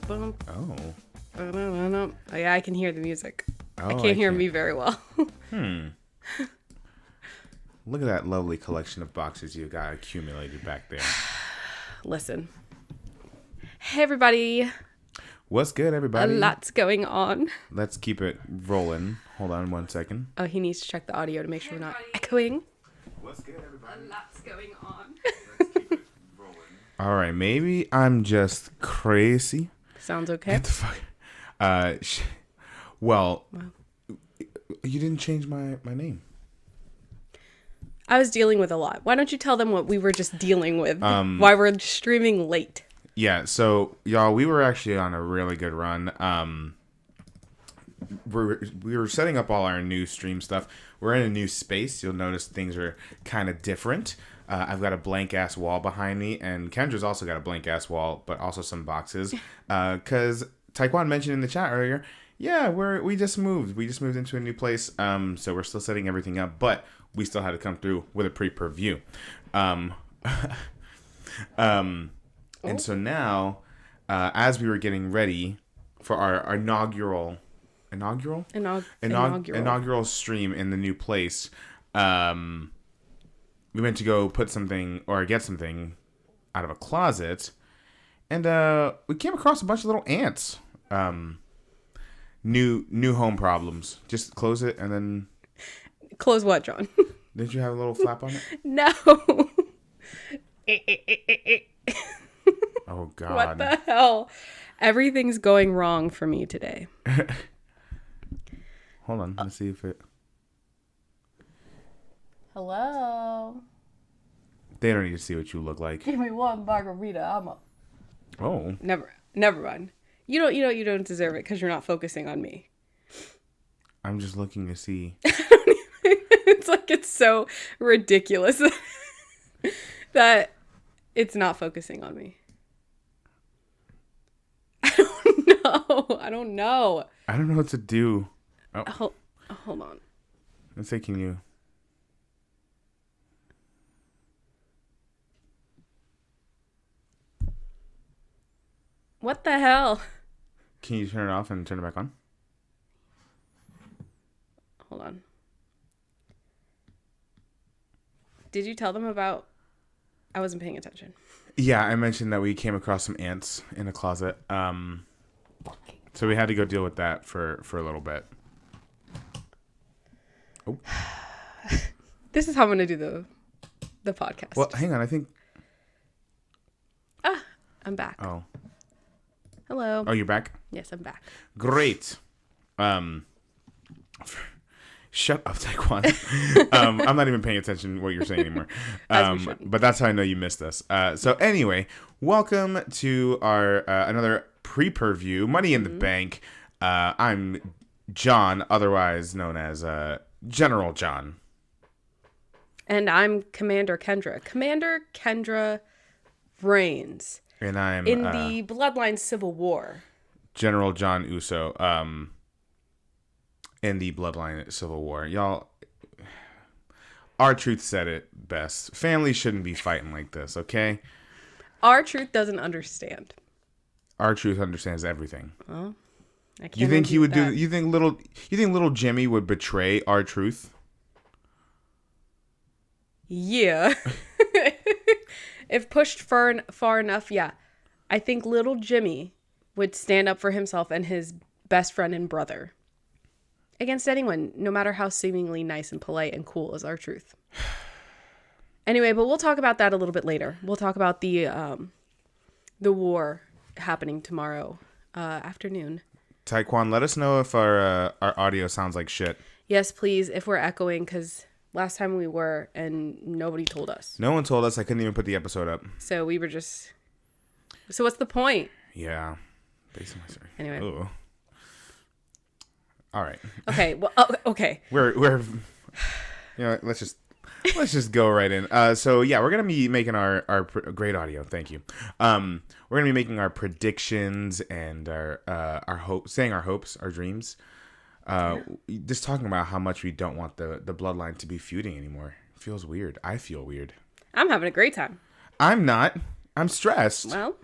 Boom. Oh. Oh, yeah, I can hear the music. Oh, I can't hear me very well. Look at that lovely collection of boxes you got accumulated back there. Listen. Hey, everybody. What's good, everybody? A lot's going on. Let's keep it rolling. Hold on one second. Oh, he needs to check the audio to make sure we're not echoing. What's good, everybody? A lot's going on. Let's keep it rolling. All right, maybe I'm just crazy. Sounds okay. Get the fuck. Well, you didn't change my name. I was dealing with a lot. Why don't you tell them what we were just dealing with? Why we're streaming late? Yeah, so y'all, we were actually on a really good run. We were setting up all our new stream stuff. We're in a new space. You'll notice things are kind of different. I've got a blank ass wall behind me, and Kendra's also got a blank ass wall, but also some boxes. Because Taekwon mentioned in the chat earlier, yeah, we just moved. We just moved into a new place. So we're still setting everything up, but we still had to come through with a pre-per view. And so now, as we were getting ready for our inaugural stream in the new place, we went to go put something or get something out of a closet, and we came across a bunch of little ants. New home problems. Just close it and then... Close what, John? Did you have a little flap on it? No. Oh, God. What the hell? Everything's going wrong for me today. Hold on. Let's see if it... Hello? They don't need to see what you look like. Give me one margarita. I'm up. Oh. Never mind. You don't deserve it because you're not focusing on me. I'm just looking to see. It's like it's so ridiculous that it's not focusing on me. I don't know. I don't know what to do. Oh. Hold on. Let's say, can you... What the hell? Can you turn it off and turn it back on? Hold on. Did you tell them about... I wasn't paying attention. Yeah, I mentioned that we came across some ants in a closet. So we had to go deal with that for a little bit. Oh. This is how I'm going to do the podcast. Well, hang on. I think... I'm back. Oh. Hello. Oh, you're back? Yes, I'm back. Great. Shut up, Taekwon. I'm not even paying attention to what you're saying anymore. But that's how I know you missed us. So anyway, welcome to our another pre-per-view, Money in the Bank. I'm John, otherwise known as General John. And I'm Commander Kendra. Commander Kendra reigns. And I'm in the Bloodline Civil War. General John Uso. In the Bloodline Civil War. Y'all, R-Truth said it best. Families shouldn't be fighting like this, okay? R-Truth doesn't understand. R-Truth understands everything. Well, I can't. You think he would do? You think little Jimmy would betray R-Truth? Yeah. If pushed far enough, yeah. I think little Jimmy would stand up for himself and his best friend and brother against anyone, no matter how seemingly nice and polite and cool is R-Truth. Anyway, but we'll talk about that a little bit later. We'll talk about the war happening tomorrow afternoon. Taekwon, let us know if our audio sounds like shit. Yes, please, if we're echoing, because last time we were, and nobody told us. No one told us. I couldn't even put the episode up. So we were just... So what's the point? Yeah. Basically. Anyway. Ooh. All right. Okay. Well. Okay. We're. Let's just go right in. So yeah, we're gonna be making our great audio. Thank you. We're gonna be making our predictions and our hopes, saying our hopes, our dreams. Just talking about how much we don't want the bloodline to be feuding anymore. It feels weird. I feel weird. I'm having a great time. I'm not. I'm stressed. Well.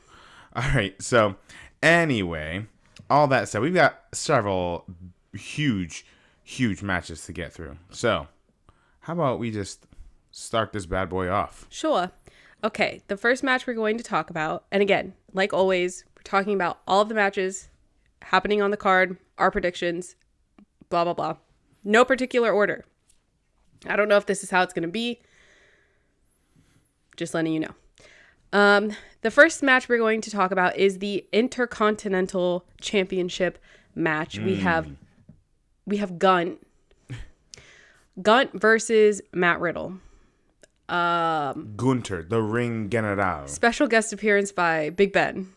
All right. So Anyway, all that said, we've got several huge matches to get through. So, how about we just start this bad boy off? Sure. Okay, the first match we're going to talk about, and again, like always, we're talking about all of the matches happening on the card, our predictions, blah, blah, blah. No particular order. I don't know if this is how it's going to be. Just letting you know. The first match we're going to talk about is the Intercontinental Championship match. We have Gunt versus Matt Riddle. Gunter, the Ring General. Special guest appearance by Big Ben.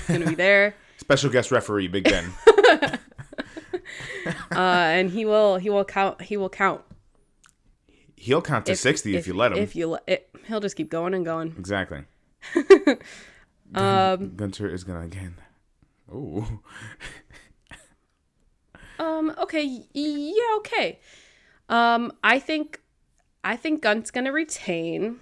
Gonna be there. Special guest referee Big Ben. And he will count. He'll count to 60 if you let him. He'll just keep going and going. Exactly. Gunter is gonna again. Ooh. Okay. Yeah. Okay. I think Gunt's gonna retain.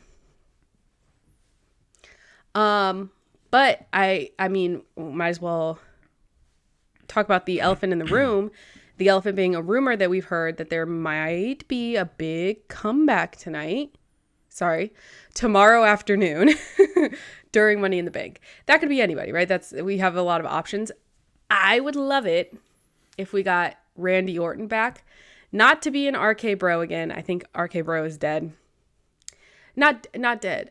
But I mean, might as well talk about the elephant in the room. The elephant being a rumor that we've heard that there might be a big comeback tomorrow afternoon during Money in the Bank. That could be anybody, right? We have a lot of options. I would love it if we got Randy Orton back. Not to be an RK Bro again. I think RK Bro is dead. Not dead.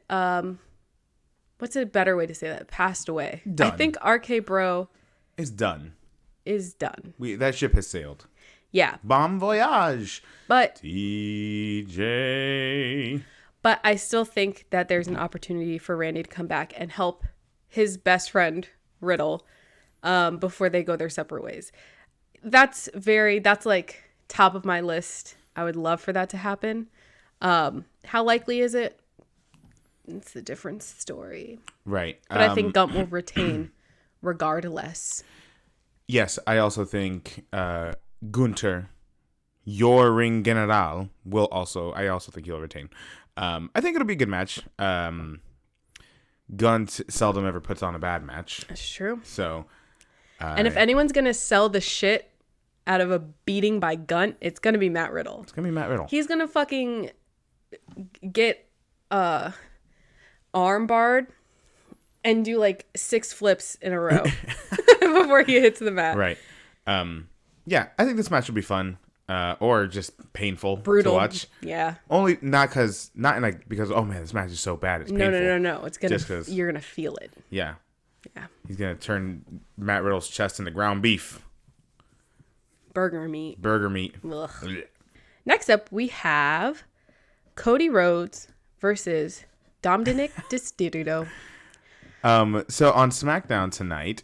What's a better way to say that? Passed away. Done. I think RK Bro is done. That ship has sailed. Yeah. Bon voyage. But TJ. But I still think that there's an opportunity for Randy to come back and help his best friend Riddle before they go their separate ways. That's like top of my list. I would love for that to happen. How likely is it? It's a different story. Right. But I think Gunt will retain regardless. Yes, I also think Gunter, your Ring General, I also think he'll retain. I think it'll be a good match. Gunt seldom ever puts on a bad match. That's true. So, and if anyone's going to sell the shit out of a beating by Gunt, it's going to be Matt Riddle. He's going to fucking get arm barred and do like 6 flips in a row before he hits the mat. Right. Yeah, I think this match will be fun. Or just painful, brutal to watch. Yeah. Only because oh man, this match is so bad. It's painful. No. It's you're gonna feel it. Yeah. Yeah. He's gonna turn Matt Riddle's chest into ground beef. Burger meat. Ugh. Next up, we have Cody Rhodes versus Dominic Mysterio. So on SmackDown tonight,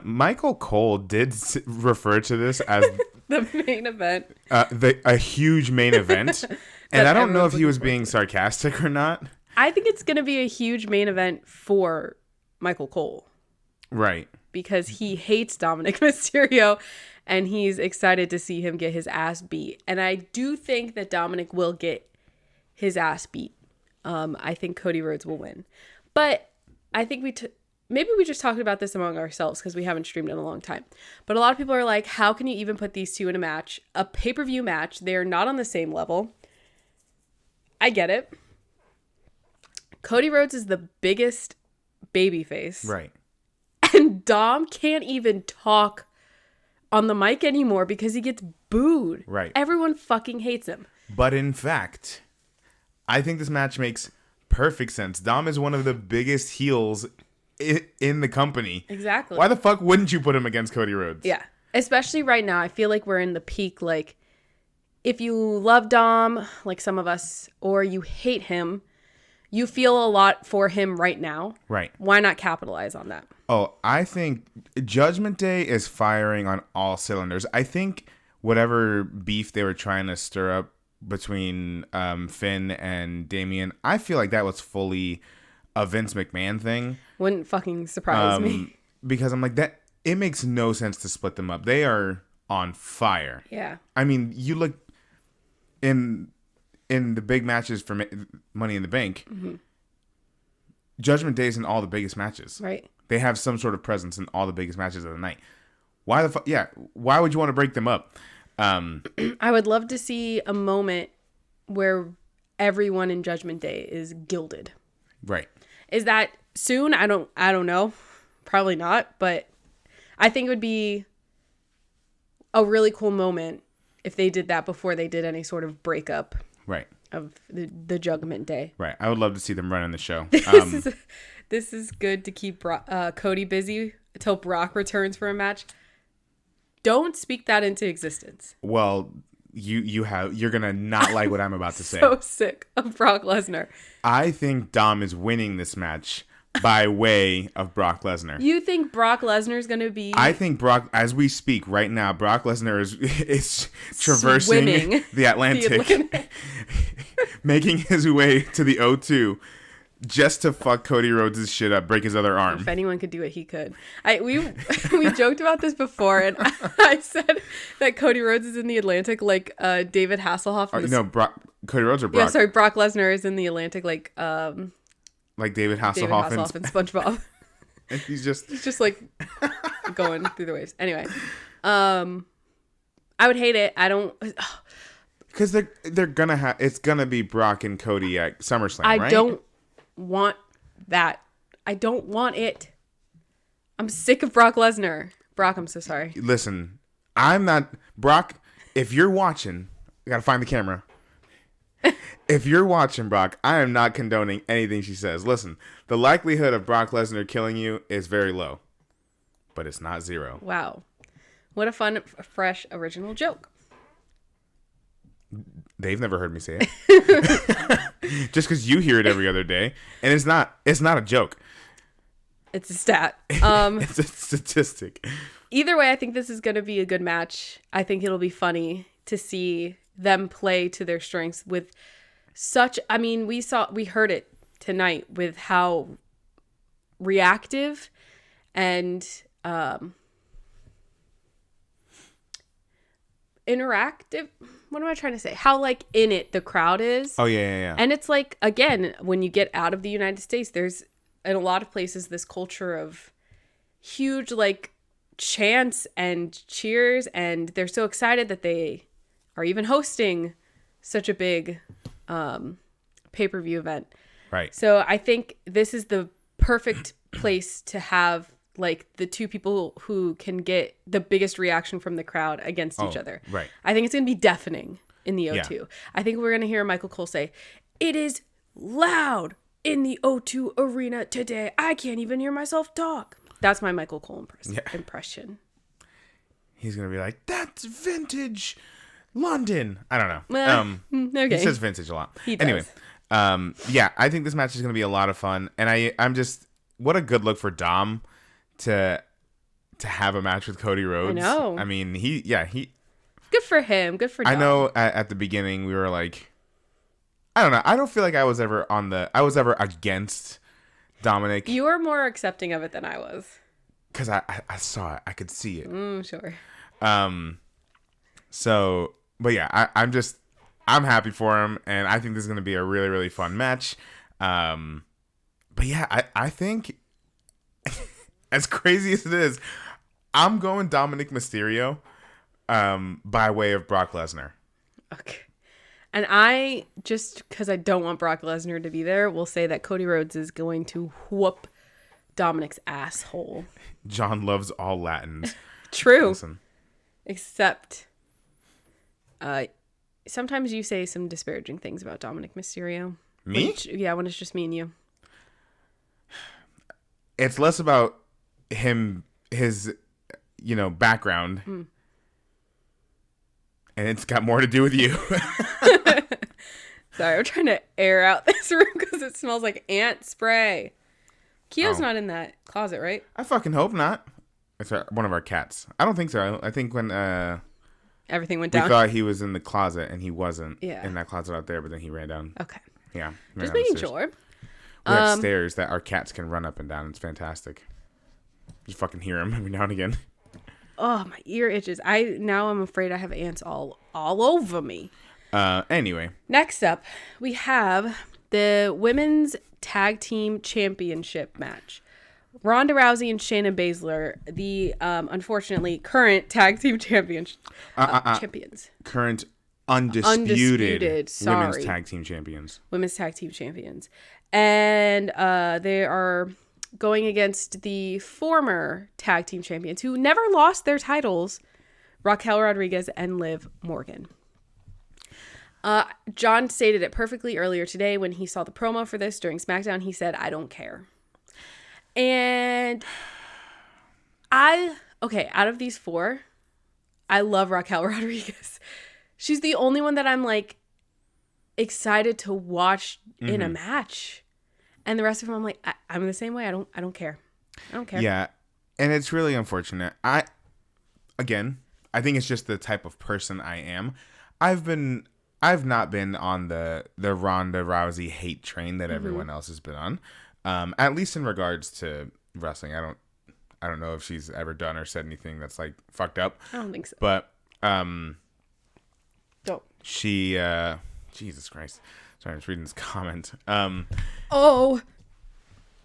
Michael Cole did refer to this as the main event. A huge main event. And I don't know if he was being sarcastic or not. I think it's going to be a huge main event for Michael Cole. Right. Because he hates Dominic Mysterio and he's excited to see him get his ass beat. And I do think that Dominic will get his ass beat. I think Cody Rhodes will win. But I think maybe we just talked about this among ourselves because we haven't streamed in a long time. But a lot of people are like, how can you even put these two in a match? A pay-per-view match. They're not on the same level. I get it. Cody Rhodes is the biggest babyface. Right. And Dom can't even talk on the mic anymore because he gets booed. Right. Everyone fucking hates him. But in fact, I think this match makes perfect sense. Dom is one of the biggest heels in the company. Exactly. Why the fuck wouldn't you put him against Cody Rhodes? Yeah. Especially right now. I feel like we're in the peak, like, if you love Dom, like some of us, or you hate him, you feel a lot for him right now. Right. Why not capitalize on that? Oh, I think Judgment Day is firing on all cylinders. I think whatever beef they were trying to stir up between Finn and Damian, I feel like that was fully a Vince McMahon thing. Wouldn't fucking surprise me. Because I'm like, that it makes no sense to split them up. They are on fire. Yeah. I mean, you look in the big matches for Money in the Bank, mm-hmm. Judgment Day is in all the biggest matches. Right. They have some sort of presence in all the biggest matches of the night. Why the fuck? Yeah. Why would you want to break them up? I would love to see a moment where everyone in Judgment Day is gilded. Right. Is that soon? I don't know. Probably not, but I think it would be a really cool moment if they did that before they did any sort of breakup. Right. Of the Judgment Day. Right. I would love to see them running the show. This is good to keep Cody busy until Brock returns for a match. Don't speak that into existence. Well, you're gonna not like what I'm about to say. So sick of Brock Lesnar. I think Dom is winning this match by way of Brock Lesnar. You think Brock Lesnar is gonna be? I think Brock, as we speak right now, Brock Lesnar is traversing swimming the Atlantic, making his way to the O2. Just to fuck Cody Rhodes' shit up, break his other arm. If anyone could do it, he could. We joked about this before, and I said that Cody Rhodes is in the Atlantic like David Hasselhoff. Cody Rhodes or Brock? Yeah, sorry, Brock Lesnar is in the Atlantic like David Hasselhoff, David Hasselhoff and SpongeBob. And he's just like going through the waves. Anyway, I would hate it. I don't. Because they're gonna have, it's gonna be Brock and Cody at SummerSlam, right? I don't want that. I don't want it. I'm sick of Brock Lesnar. Brock, I'm so sorry. Listen, I'm not Brock. If you're watching, I gotta find the camera. If you're watching, Brock, I am not condoning anything she says. Listen, the likelihood of Brock Lesnar killing you is very low, but it's not zero. Wow, what a fun, fresh, original joke. They've never heard me say it. Just because you hear it every other day, and it's not a joke. It's a stat. It's a statistic. Either way, I think this is going to be a good match. I think it'll be funny to see them play to their strengths with such. I mean, we heard it tonight with how reactive and interactive. What am I trying to say? How like in it the crowd is. Oh yeah. And it's like, again, when you get out of the United States, there's in a lot of places this culture of huge like chants and cheers, and they're so excited that they are even hosting such a big pay-per-view event. Right. So I think this is the perfect place to have like the two people who can get the biggest reaction from the crowd against each other. Right. I think it's going to be deafening in the O2. Yeah. I think we're going to hear Michael Cole say, "It is loud in the O2 arena today. I can't even hear myself talk." That's my Michael Cole impression. He's going to be like, "That's vintage London." I don't know. Okay. He says vintage a lot. He does. Anyway, yeah, I think this match is going to be a lot of fun. And I'm just, what a good look for Dom to have a match with Cody Rhodes. I know. I mean, he good for him. Good for Dom. I know at the beginning we were like, I don't know. I don't feel like I was ever against Dominic. You were more accepting of it than I was. Because I saw it. I could see it. Sure. So, but yeah, I'm happy for him, and I think this is going to be a really, really fun match. But yeah, I think, as crazy as it is, I'm going Dominic Mysterio by way of Brock Lesnar. Okay. And I, just because I don't want Brock Lesnar to be there, will say that Cody Rhodes is going to whoop Dominic's asshole. John loves all Latins. True. Listen. Except, sometimes you say some disparaging things about Dominic Mysterio. Me? When it's just me and you. It's less about his background. And it's got more to do with you. Sorry, I'm trying to air out this room because it smells like ant spray. Kyo's not in that closet, right? I fucking hope not. It's one of our cats. I don't think so. I think when everything went down, we thought he was in the closet and he wasn't in that closet out there, but then he ran down. Okay. Yeah. Just making sure. We have stairs that our cats can run up and down. It's fantastic. You fucking hear them every now and again. Oh, my ear itches. I'm afraid I have ants all over me. Anyway. Next up, we have the Women's Tag Team Championship match. Ronda Rousey and Shayna Baszler, the unfortunately current tag team champions. Champions. Current undisputed women's sorry. tag team champions. Women's tag team champions. And they are going against the former tag team champions who never lost their titles, Raquel Rodriguez and Liv Morgan. John stated it perfectly earlier today when he saw the promo for this during SmackDown. He said, I don't care. And out of these four, I love Raquel Rodriguez. She's the only one that I'm like excited to watch in a match. And the rest of them, I'm like, I'm the same way. I don't care. I don't care. Yeah. And it's really unfortunate. I think it's just the type of person I am. I've not been on the Ronda Rousey hate train that everyone else has been on. At least in regards to wrestling. I don't know if she's ever done or said anything that's like fucked up. I don't think so. But don't. She Jesus Christ. Sorry, I was reading this comment. Oh,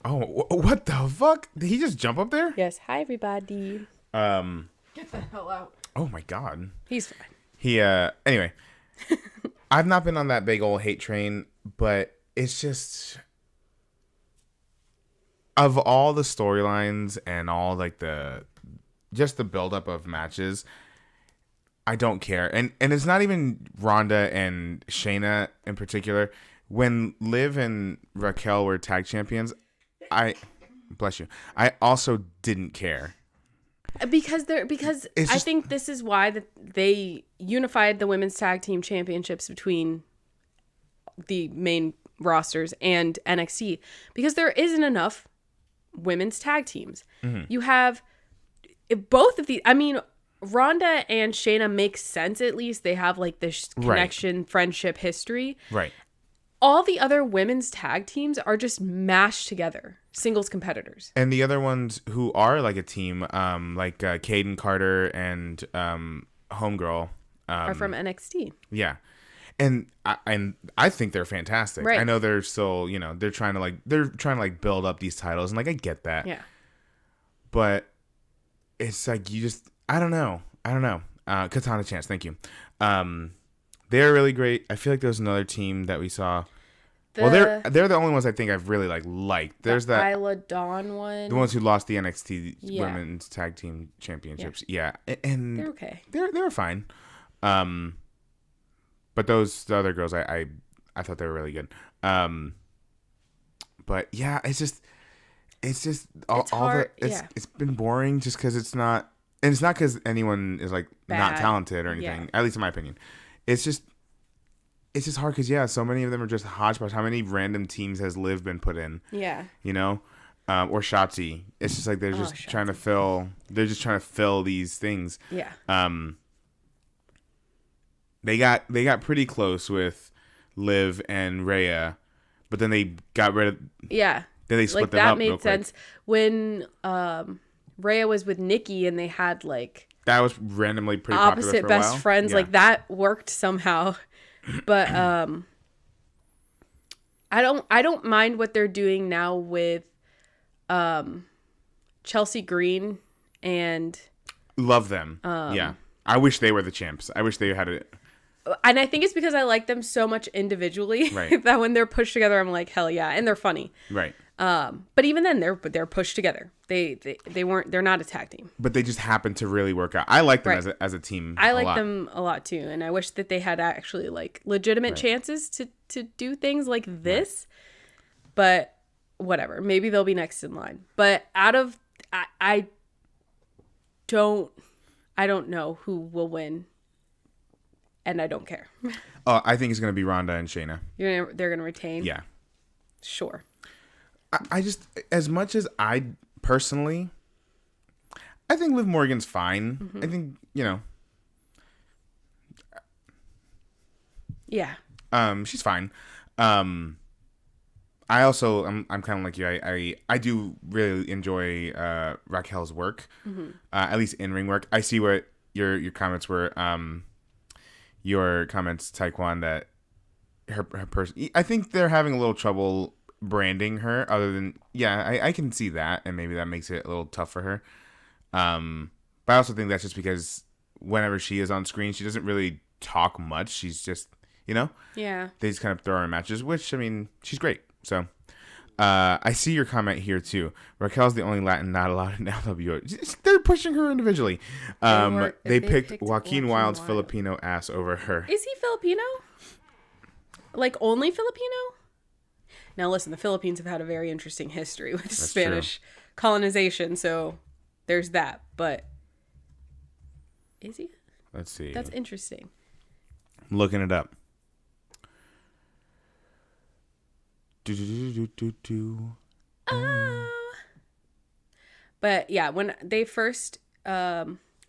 what the fuck? Did he just jump up there? yes. Hi, everybody. Get the hell out. Oh my god. He's fine. Anyway. I've not been on that big old hate train, but it's just of all the storylines and all like the buildup of matches, I don't care. And it's not even Ronda and Shayna in particular. When Liv and Raquel were tag champions, I also didn't care. Because I think this is why that they unified the women's tag team championships between the main rosters and NXT, because there isn't enough women's tag teams. You have both of these. I mean, Ronda and Shayna makes sense, at least. They have like this connection, friendship, history. Right. All the other women's tag teams are just mashed together, singles competitors. And the other ones who are like a team, like Kaden Carter and Homegirl, are from NXT. Yeah. And I think they're fantastic. Right. I know they're still, they're trying to build up these titles, and like I get that. Yeah. But it's like I don't know. Katana Chance, thank you. They're really great. I feel like there was another team that we saw. They're the only ones I think I've really liked. There's that Isla Dawn one. The ones who lost the NXT Women's Tag Team Championships. Yeah. And they're okay. They were fine. But the other girls, I thought they were really good. But yeah, it's been boring just because it's not, and it's not because anyone is like not talented or anything. At least in my opinion, it's just hard because so many of them are just hodgepodge. How many random teams has Liv been put in? Yeah, or Shotzi. It's just like they're just trying to fill. They're just trying to fill these things. Yeah. They got pretty close with Liv and Rhea, but then they got rid of. Yeah. Then they split them up. That made sense when Rhea was with Nikki and they had like that was randomly pretty opposite popular for best a while. friends. Yeah. Like that worked somehow, but I don't mind what they're doing now with Chelsea Green and love them. Yeah, I wish they were the champs. I wish they had it. And I think it's because I like them so much individually that when they're pushed together, I'm like, hell yeah, and they're funny. Right. But even then, they're pushed together. They're not a tag team. But they just happen to really work out. I like them as a team. I like them a lot too, and I wish that they had actually like legitimate chances to do things like this. Right. But whatever, maybe they'll be next in line. But I don't know who will win. And I don't care. Oh, I think it's going to be Ronda and Shayna. They're going to retain? Yeah. Sure. I just, as much as I personally, I think Liv Morgan's fine. Mm-hmm. I think, yeah. She's fine. I also, I'm kind of like you. I do really enjoy Raquel's work, at least in-ring work. I see what your comments were. Your comments, Taekwon, that her person. I think they're having a little trouble branding her. Other than I can see that, and maybe that makes it a little tough for her. But I also think that's just because whenever she is on screen, she doesn't really talk much. She's just, Yeah. they just kind of throw her in matches, which, I mean, she's great. So, I see your comment here, too. Raquel's the only Latin not allowed in LWO. They're pushing her individually. They picked Joaquin Wild's Filipino ass over her. Is he Filipino? Like, only Filipino? Now, listen, the Philippines have had a very interesting history with Spanish colonization, so there's that. But is he? Let's see. That's interesting. I'm looking it up. But yeah, when they first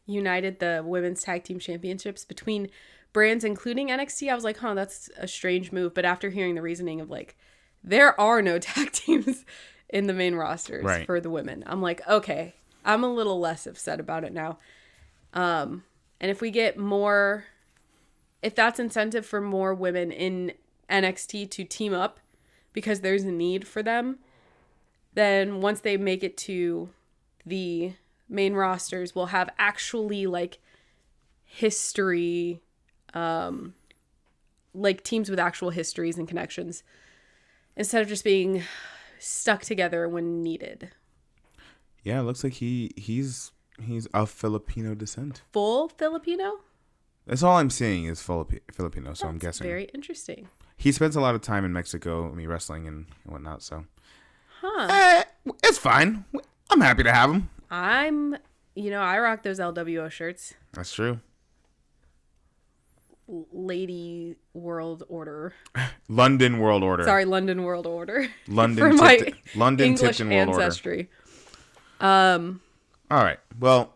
united the women's tag team championships between brands, including NXT, I was like, that's a strange move. But after hearing the reasoning of like, there are no tag teams in the main rosters for the women, I'm like, okay, I'm a little less upset about it now. And if we get more, if that's incentive for more women in NXT to team up because there's a need for them, then once they make it to the main rosters, we'll have actually like history, like teams with actual histories and connections instead of just being stuck together when needed. Yeah, it looks like he's of Filipino descent. Full Filipino? That's all I'm seeing is Filipino, so I'm guessing. Very interesting. He spends a lot of time in Mexico, wrestling and whatnot, so. It's fine. I'm happy to have him. I rock those LWO shirts. That's true. Lady World Order. London World Order. Sorry, London World Order. London English Tipton World ancestry. Order. All right. Well,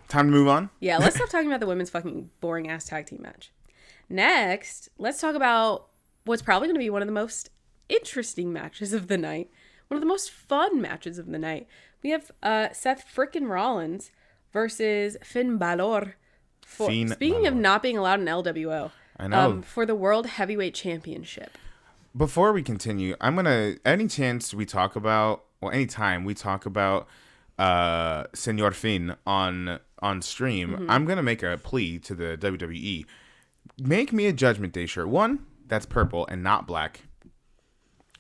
time to move on. Yeah, let's stop talking about the women's fucking boring ass tag team match. Next, let's talk about what's probably going to be one of the most interesting matches of the night. One of the most fun matches of the night. We have Seth frickin' Rollins versus Finn Balor. Speaking of not being allowed in LWO. I know. For the World Heavyweight Championship. Before we continue, anytime we talk about Senor Finn on stream, I'm going to make a plea to the WWE. Make me a Judgment Day shirt. One, that's purple and not black.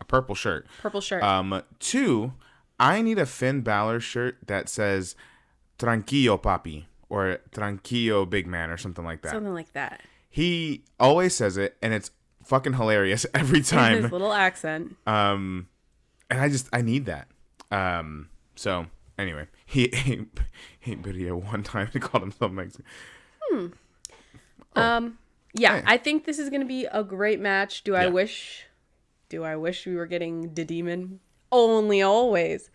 A purple shirt. Purple shirt. Two, I need a Finn Balor shirt that says Tranquillo Papi or Tranquillo Big Man or something like that. Something like that. He always says it, and it's fucking hilarious every time. His little accent. And I need that. So anyway, he video one time he called himself Mexican. Yeah, I think this is going to be a great match. Do I wish we were getting the Demon? Only always.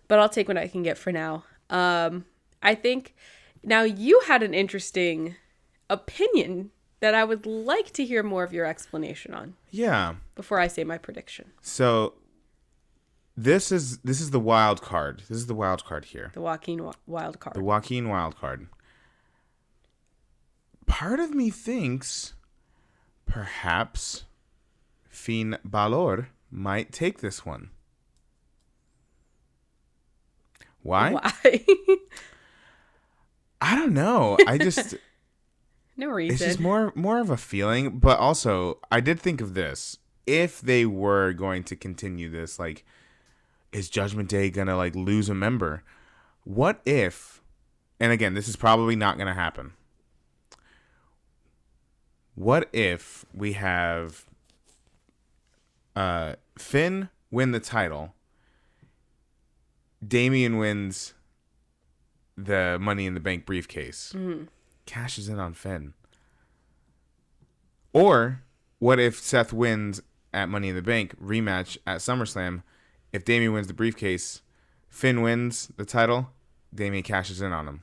But I'll take what I can get for now. I think now you had an interesting opinion that I would like to hear more of your explanation on. Yeah. Before I say my prediction. So this is the wild card. This is the wild card here. The Joaquin wild card. The Joaquin wild card. Part of me thinks perhaps Finn Balor might take this one. Why? I don't know. I just no reason. It's just more of a feeling, but also I did think of this. If they were going to continue this, like, is Judgment Day gonna like lose a member? What if, and again, this is probably not gonna happen. What if we have Finn win the title, Damian wins the Money in the Bank briefcase, cashes in on Finn? Or what if Seth wins at Money in the Bank, rematch at SummerSlam? If Damian wins the briefcase, Finn wins the title, Damian cashes in on him.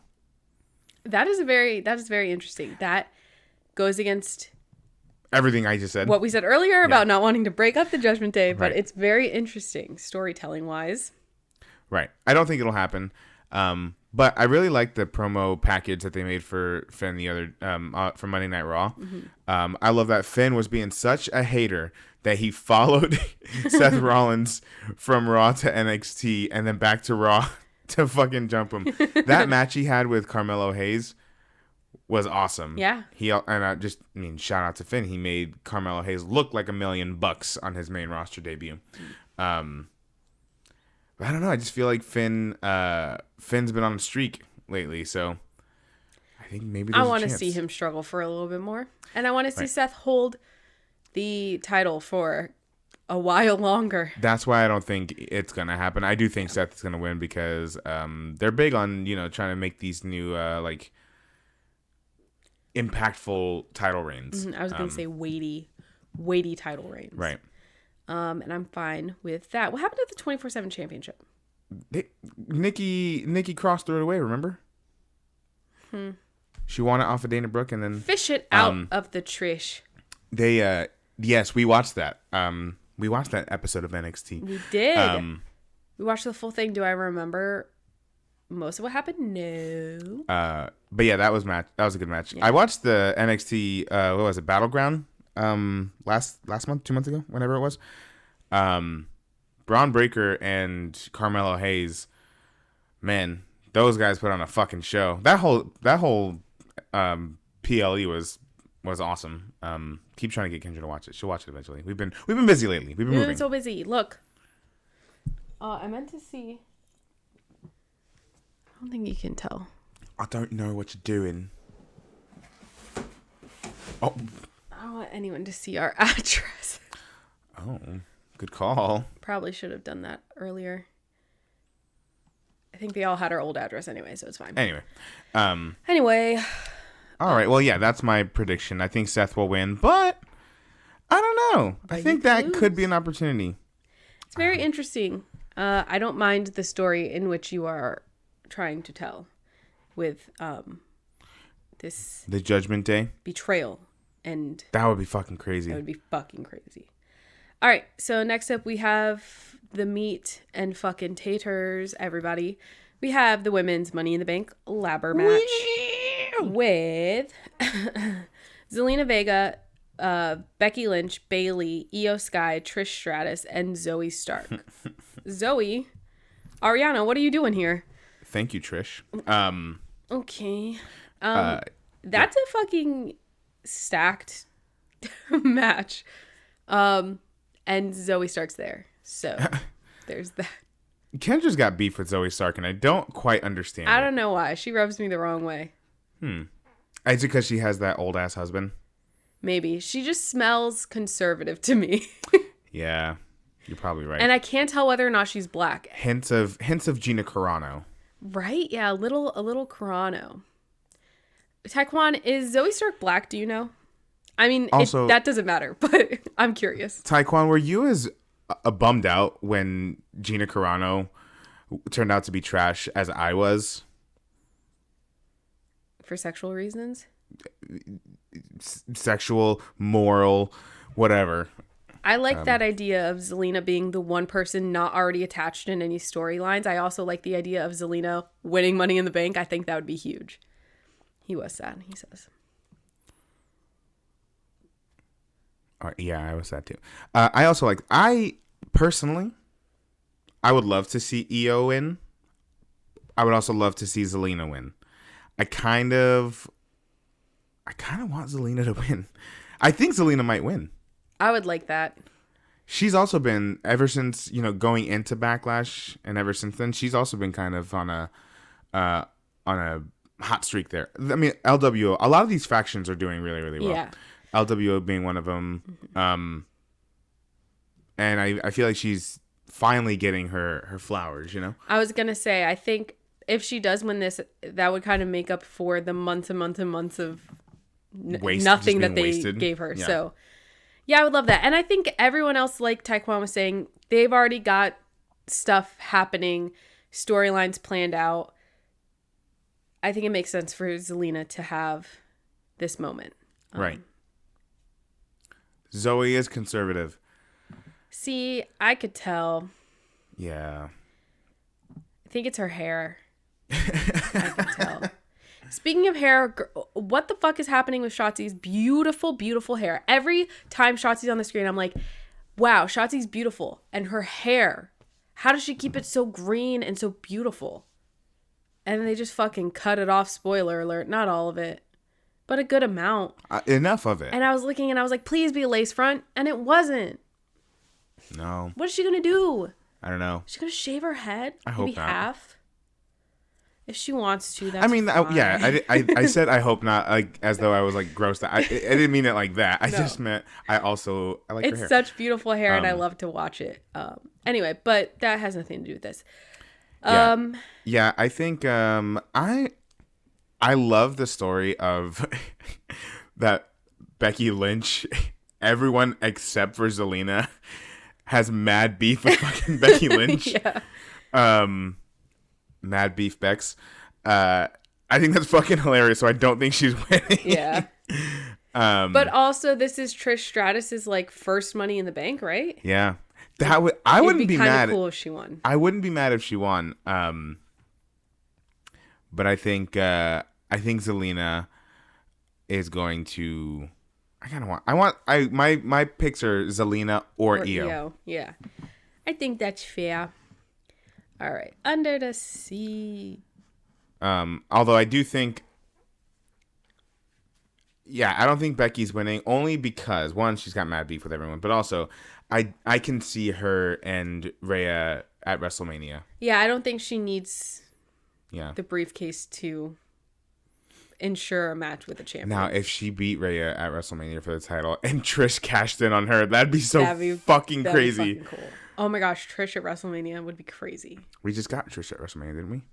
That is very interesting. That goes against everything I just said. What we said earlier about not wanting to break up the Judgment Day, but it's very interesting storytelling wise. Right. I don't think it'll happen. But I really like the promo package that they made for Finn the other for Monday Night Raw. I love that Finn was being such a hater that he followed Seth Rollins from Raw to NXT and then back to Raw to fucking jump him. That match he had with Carmelo Hayes was awesome. Yeah. Shout out to Finn. He made Carmelo Hayes look like $1 million on his main roster debut. But I don't know. I just feel like Finn's been on a streak lately, so I think maybe there's I want a to chance. see him struggle for a little bit more, and I want to see Seth hold the title for a while longer. That's why I don't think it's gonna happen. I do think Seth is gonna win because they're big on trying to make these new impactful title reigns. I was gonna say weighty title reigns. Right. And I'm fine with that. What happened to the 24/7 championship? Nikki Cross threw it away. Remember? She won it off of Dana Brooke, and then Fish it out of the Trish. they yes, we watched that. We watched that episode of NXT. We did. We watched the full thing. Do I remember most of what happened? No. But yeah, that was a good match. Yeah. I watched the NXT what was it, Battleground last month, 2 months ago, whenever it was. Braun Breaker and Carmelo Hayes, man, those guys put on a fucking show. That whole PLE was awesome. Keep trying to get Kendra to watch it. She'll watch it eventually. We've been busy lately. We've been We've moving. been so busy. Look. I meant to see. I don't think you can tell. I don't know what you're doing. Oh. I don't want anyone to see our address. Oh, good call. Probably should have done that earlier. I think they all had our old address anyway, so it's fine. Anyway. Anyway. All right. Well, yeah, that's my prediction. I think Seth will win, but I don't know. I think that could be an opportunity. It's very interesting. I don't mind the story in which you are trying to tell with this The Judgment Day betrayal, and that would be fucking crazy. that would be fucking crazy. All right, so next up we have the meat and fucking taters, everybody. We have the women's Money in the Bank labber match with Zelina Vega, Becky Lynch, Bayley, Io Sky, Trish Stratus, and Zoe Stark. Zoe, Ariana, what are you doing here? Thank you, Trish. Okay. That's a fucking stacked match. And Zoe Stark's there. So there's that. Kendra's got beef with Zoe Stark, and I don't quite understand I don't know why. She rubs me the wrong way. Is it because she has that old ass husband? Maybe. She just smells conservative to me. Yeah, you're probably right. And I can't tell whether or not she's black. Hints of Gina Carano. Right? Yeah, a little Carano. Taekwon, is Zoe Stark black? Do you know? I mean, Also, that doesn't matter, but I'm curious. Taekwon, were you as bummed out when Gina Carano turned out to be trash as I was? For sexual reasons? Sexual, moral, whatever. I like that idea of Zelina being the one person not already attached in any storylines. I also like the idea of Zelina winning Money in the Bank. I think that would be huge. He was sad, he says. Yeah, I was sad too. I personally, I would love to see Io win. I would also love to see Zelina win. I kind of want Zelina to win. I think Zelina might win. I would like that. She's also been, ever since, going into Backlash and ever since then, she's also been kind of on a hot streak there. I mean, LWO, a lot of these factions are doing really, really well. Yeah. LWO being one of them. And I feel like she's finally getting her flowers, I was going to say, I think if she does win this, that would kind of make up for the months and months and months of nothing that they gave her. Yeah. So, yeah, I would love that. And I think everyone else, like Taekwon was saying, they've already got stuff happening, storylines planned out. I think it makes sense for Zelina to have this moment. Right. Zoe is conservative. See, I could tell. Yeah. I think it's her hair. I can tell. Speaking of hair, what the fuck is happening with Shotzi's beautiful, beautiful hair? Every time Shotzi's on the screen, I'm like, wow, Shotzi's beautiful. And her hair, how does she keep it so green and so beautiful? And then they just fucking cut it off. Spoiler alert. Not all of it, but a good amount. Enough of it. And I was looking and I was like, please be a lace front. And it wasn't. No. What is she going to do? I don't know. She's going to shave her head? I hope maybe not. half? If she wants to, that's fine. I said I hope not, like, as though I was, like, grossed out. I didn't mean it like that. I just meant I like her hair. It's such beautiful hair, and I love to watch it. Anyway, but that has nothing to do with this. Yeah, I think I love the story of that Becky Lynch, everyone except for Zelina, has mad beef with fucking Becky Lynch. Yeah. Mad beef Bex. I think that's fucking hilarious, so I don't think she's winning. Yeah. But also, this is Trish Stratus's like first Money in the Bank, right? Yeah. I wouldn't be mad. Cool if she won. I wouldn't be mad if she won. But I think Zelina is going to. My picks are Zelina or Io. Yeah. I think that's fair. All right. Under the Sea. Although I do think. Yeah, I don't think Becky's winning only because one, she's got mad beef with everyone, but also I can see her and Rhea at WrestleMania. Yeah, I don't think she needs the briefcase to ensure a match with the champion. Now, if she beat Rhea at WrestleMania for the title and Trish cashed in on her, that'd be fucking crazy. Fucking cool. Oh my gosh, Trish at WrestleMania would be crazy. We just got Trish at WrestleMania, didn't we?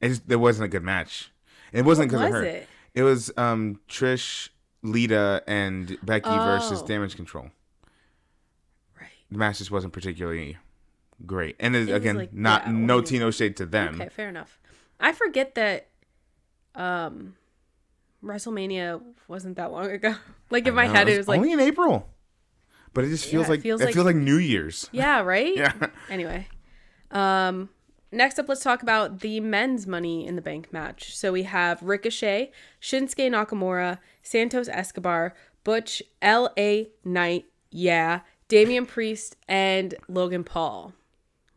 It wasn't a good match. It wasn't because of her. It was Trish, Lita, and Becky versus Damage Control. Right. The match just wasn't particularly great. And again, no tea, no shade to them. Okay, fair enough. I forget that WrestleMania wasn't that long ago. Like in my head, it was like only in April. But it just feels like New Year's. Yeah, right? Yeah. Anyway. Next up, let's talk about the men's Money in the Bank match. So we have Ricochet, Shinsuke Nakamura, Santos Escobar, Butch, L.A. Knight, Damian Priest, and Logan Paul.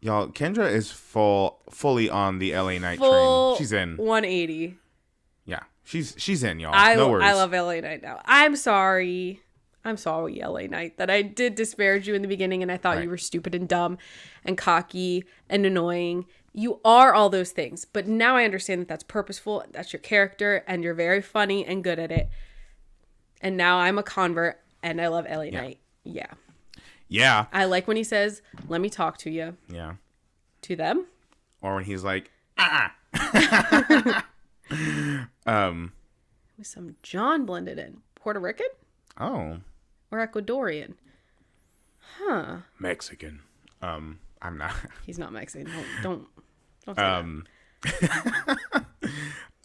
Y'all, Kendra is fully on the L.A. Knight train. She's in. 180. Yeah, she's in, y'all. No worries. I love L.A. Knight now. I'm sorry, L.A. Knight, that I did disparage you in the beginning and I thought you were stupid and dumb and cocky and annoying. You are all those things, but now I understand that that's purposeful. That's your character, and you're very funny and good at it. And now I'm a convert, and I love L.A. Knight. Yeah. Yeah. I like when he says, "Let me talk to you." Yeah. To them. Or when he's like, With some John blended in. Puerto Rican? Oh. Or Ecuadorian? Huh. Mexican. I'm not. He's not Mexican. Don't say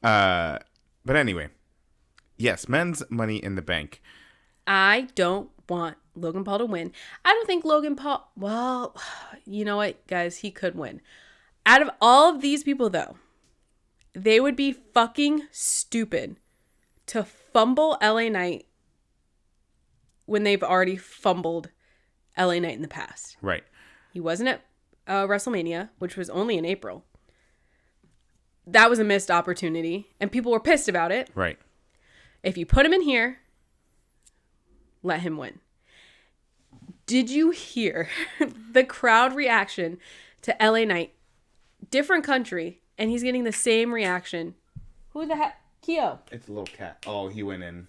that. But anyway, yes, men's Money in the Bank. I don't want Logan Paul to win. I don't think Logan Paul. Well, you know what, guys? He could win. Out of all of these people, though, they would be fucking stupid to fumble LA Knight when they've already fumbled LA Knight in the past. Right. He wasn't at WrestleMania, which was only in April. That was a missed opportunity, and people were pissed about it. Right. If you put him in here, let him win. Did you hear the crowd reaction to LA Knight? Different country, and he's getting the same reaction. Who the heck? Keo. It's a little cat. Oh, he went in.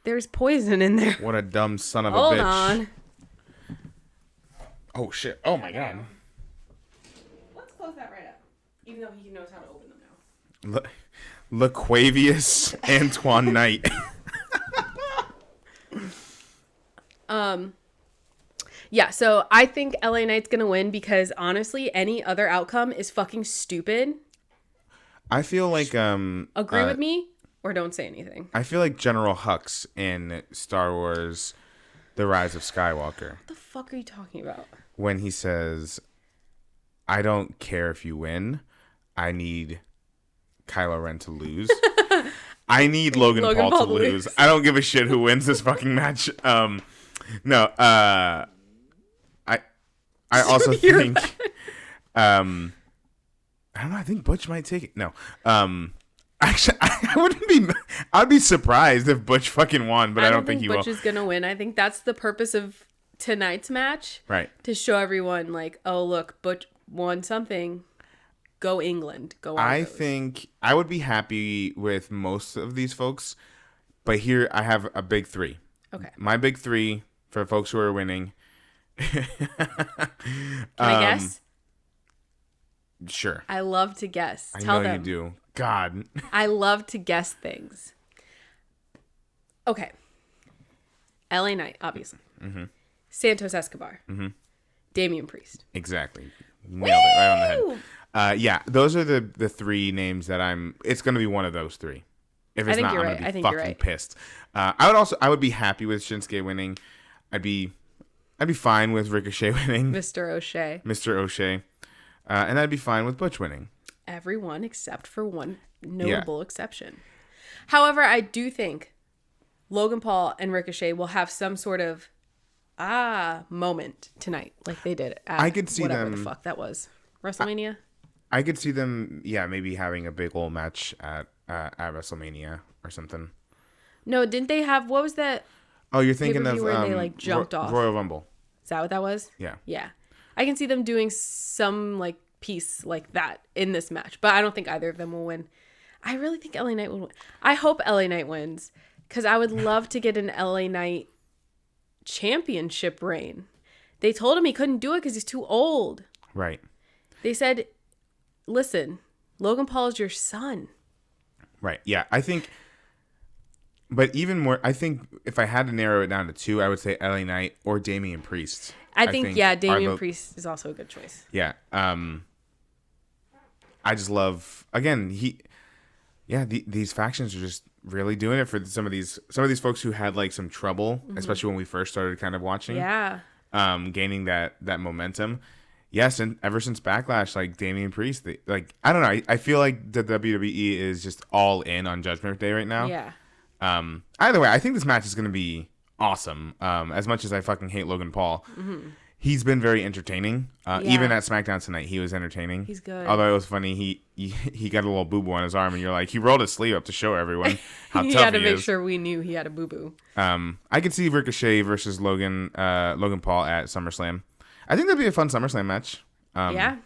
There's poison in there. What a dumb son of a bitch. Hold on. Oh, shit. Oh, my God. Let's close that right up. Even though he knows how to open them now. LaQuavius Antoine Knight. Yeah, so I think LA Knight's going to win because, honestly, any other outcome is fucking stupid. I feel like... Agree with me or don't say anything. I feel like General Hux in Star Wars The Rise of Skywalker. What the fuck are you talking about? When he says, I don't care if you win. I need Kylo Ren to lose. I need Logan Paul to lose. I don't give a shit who wins this fucking match. No. I also think. I don't know. I think Butch might take it. No. Actually, I'd be surprised if Butch fucking won, but I don't think he will. Butch is gonna win. I think that's the purpose of tonight's match, right? To show everyone, like, oh look, Butch won something. Go England. Go. I think I would be happy with most of these folks, but here I have a big three. Okay. My big three for folks who are winning. Can I guess? Sure. I love to guess. Tell them. You do. God. I love to guess things. Okay. LA Knight, obviously. Mm-hmm. Santos Escobar. Mm-hmm. Damian Priest. Exactly. Nailed it right on the head. Yeah, those are the three names that it's going to be one of those three. If it's not, I'm going to be fucking pissed. I would be happy with Shinsuke winning. I'd be fine with Ricochet winning. Mr. O'Shea. And I'd be fine with Butch winning. Everyone except for one notable exception. However, I do think Logan Paul and Ricochet will have some sort of moment tonight, like they did at I could see whatever them, the fuck that was. WrestleMania? I could see them, maybe having a big old match at WrestleMania or something. No, didn't they have, what was that? Oh, you're thinking of where they like jumped off. Royal Rumble. Is that what that was? Yeah. Yeah. I can see them doing some like piece like that in this match, but I don't think either of them will win. I really think LA Knight will win. I hope LA Knight wins because I would love to get an LA Knight championship reign. They told him he couldn't do it because he's too old. Right. They said, listen, Logan Paul is your son. Right. Yeah. I think, but even more, I think if I had to narrow it down to two, I would say LA Knight or Damian Priest. I think Damian Priest is also a good choice. Yeah. I just love, again, these factions are just really doing it for some of these folks who had like some trouble, especially when we first started kind of watching. Yeah. Gaining that momentum. Yes, and ever since Backlash, like Damian Priest, I don't know. I feel like the WWE is just all in on Judgment Day right now. Yeah. Either way, I think this match is going to be awesome. As much as I fucking hate Logan Paul, he's been very entertaining. Even at SmackDown tonight, he was entertaining. He's good. Although it was funny, he got a little boo boo on his arm, and you're like, he rolled his sleeve up to show everyone how tough he is. He had to make sure we knew he had a boo boo. I could see Ricochet versus Logan Paul at SummerSlam. I think that'd be a fun SummerSlam match. Yeah.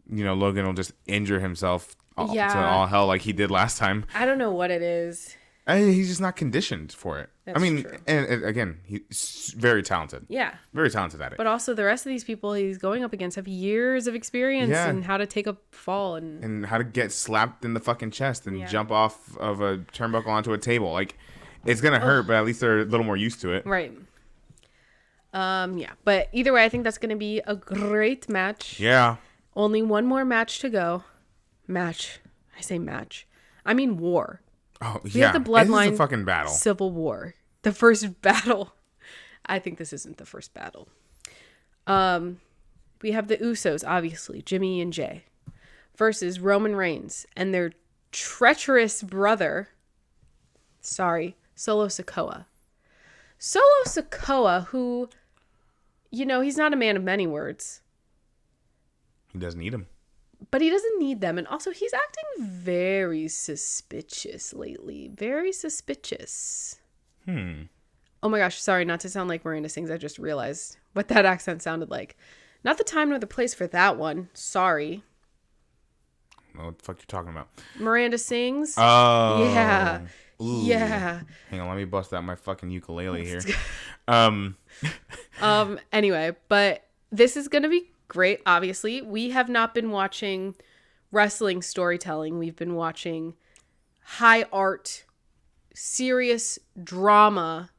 Logan will just injure himself to all hell like he did last time. I don't know what it is. He's just not conditioned for it. That's true. And again, he's very talented. Yeah. Very talented at it. But also the rest of these people he's going up against have years of experience in how to take a fall and how to get slapped in the fucking chest and jump off of a turnbuckle onto a table. Like, it's going to hurt, but at least they're a little more used to it. Right. But either way, I think that's going to be a great match. Yeah. Only one more match to go. Match. I say match. I mean war. Oh, we have the Bloodline this is a fucking battle. Civil War. The first battle. I think this isn't the first battle. We have the Usos, obviously, Jimmy and Jay, versus Roman Reigns and their treacherous brother, Solo Sikoa. Solo Sikoa, who, he's not a man of many words. He doesn't need them. But he doesn't need them. And also, he's acting very suspicious lately. Very suspicious. Oh my gosh, sorry, not to sound like Miranda sings. I just realized what that accent sounded like. Not the time nor the place for that one. Sorry. What the fuck you talking about? Miranda sings. Oh. Yeah. Ooh. Yeah. Hang on, let me bust out my fucking ukulele here. Anyway, but this is going to be great, obviously. We have not been watching wrestling storytelling. We've been watching high art, serious drama,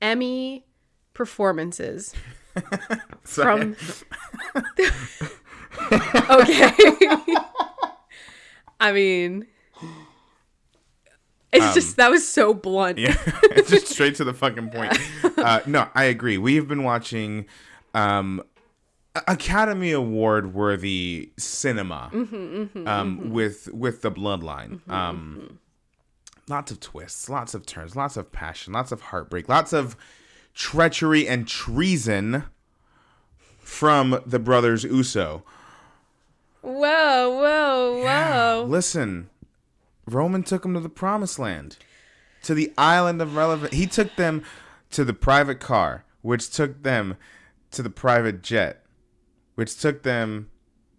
Emmy performances from... Okay. I mean... It's just, that was so blunt. Yeah, it's just straight to the fucking point. No, I agree. We have been watching Academy Award worthy cinema with the bloodline. Lots of twists, lots of turns, lots of passion, lots of heartbreak, lots of treachery and treason from the brothers Uso. Whoa. Yeah, listen, Roman took them to the promised land, to the island of relevance. He took them to the private car, which took them to the private jet, which took them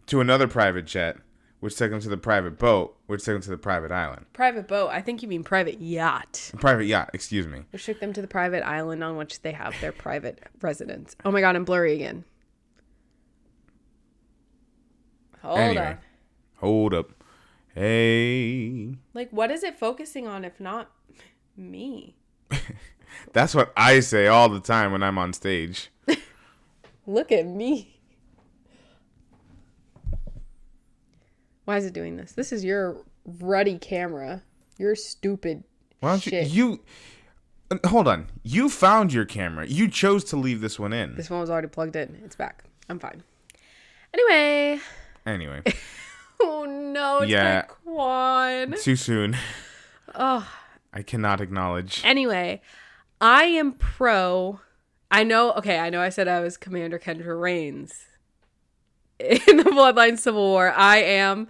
to another private jet, which took them to the private boat, which took them to the private island. Private boat? I think you mean private yacht. Private yacht, excuse me. Which took them to the private island on which they have their private residence. Oh my god, I'm blurry again. Hold up. Hey. Like, what is it focusing on if not me? That's what I say all the time when I'm on stage. Look at me. Why is it doing this? This is your ruddy camera. Your stupid Why don't shit. you hold on. You found your camera. You chose to leave this one in. This one was already plugged in. It's back. I'm fine. Anyway. Oh no, it's my quad. Too soon. Oh. I cannot acknowledge. Anyway, I am pro. I know I said I was Commander Kendra Reigns in the Bloodline Civil War. I am